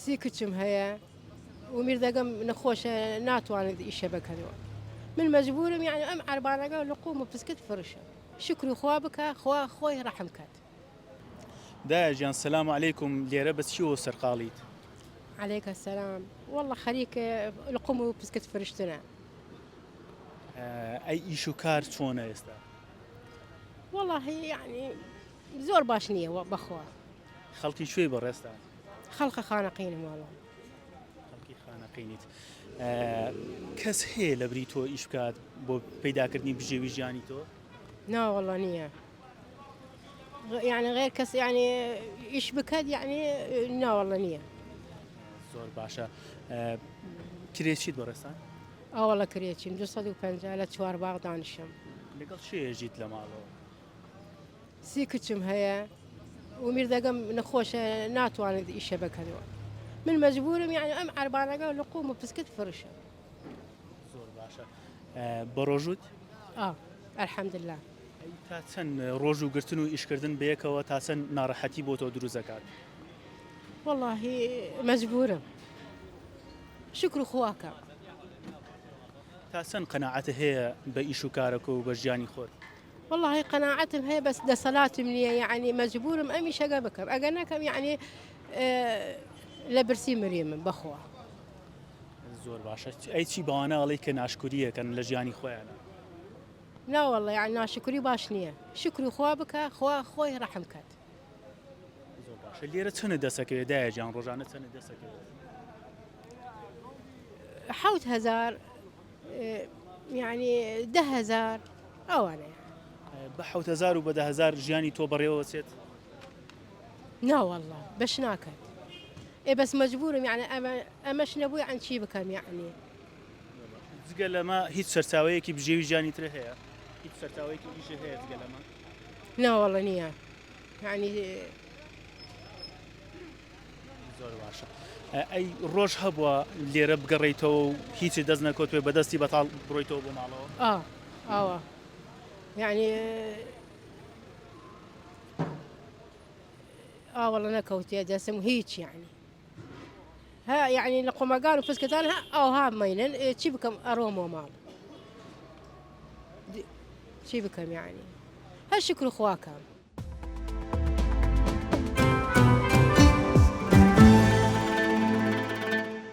سيكتشم هيا ومير دقم نخوش ناتوان الشبكة ذو من مجبورم يعني أم عربانا قال لقوم بسكت فرشة شكري خوابك خوي رحمكات. داجان السلام عليكم ليرة بس شو سرقاليت. عليك السلام والله خليك لقوم بسكت فرشتنا. أي إيشو كار شونا يستا. والله يعني زور باشنية بخوا. خلقي شوي برستا. خلق خانقين والله. خلقي خانقينيت. كس هي لبريتو إيشو كار بو بيدا كردني بجيوي جاني تو. لا والله نية. يعني غير كس يعني يشبكد يعني لا والله نية. زور باشا. كريشيد برستا. والله كريتشم جو صدق بنجالة شوار باغ دانشم. لقل شيء جيت لمالو. سيكتشم هيا ومير دقم نخوش ناتوان الشبكة ذو من مجبورم يعني أم عربانا قال لقوم بسكت فرشة. زور باشا. بروجود. الحمد لله. تاسن روجو قرتنو إيش كردن بيك وتاسن نارحتي بوتو دروزكات. والله مجبورم شكر خواك. تاسن قناعته هي بإيشو كاركو وبجاني خور. والله قناعتهم هي بس ده صلاة مني يعني مجبورم أمي شقبكم أجناكم يعني لبرسي مريم بخوا. زور باشا أي شيء بوانا عليك ناشكرية كان لجاني خويانا. لا والله يعني شكري باشنية شكري خوابك خوي رحمكات. زور باشا اللي رتهن دسك دايا جان رجعنا تهن دسك. حوت هزار يعني ده هزار أو أنا يعني. بحوت هزار وبدا هزار جاني تو بريو وسيت. لا والله بش ناكد. بس مجبورم يعني أمش نبوي عن شي بكم يعني. زقل ما هيت سرتاوي كي بجيوي جاني ترى هيت سرتاوي كي إيش هي زقل ما. لا والله نية يعني. زور باشا. أي روج هبوا اللي رب قريتو هيت دزنا كوتوي بدستي بطال برويتو بمالو. آه يعني والله نكوت يا جسم هيك يعني. ها يعني لقما قالوا فسكتان ها مينن تشيبكم أرومو مال. تشيبكم يعني. هالشكر خواكم.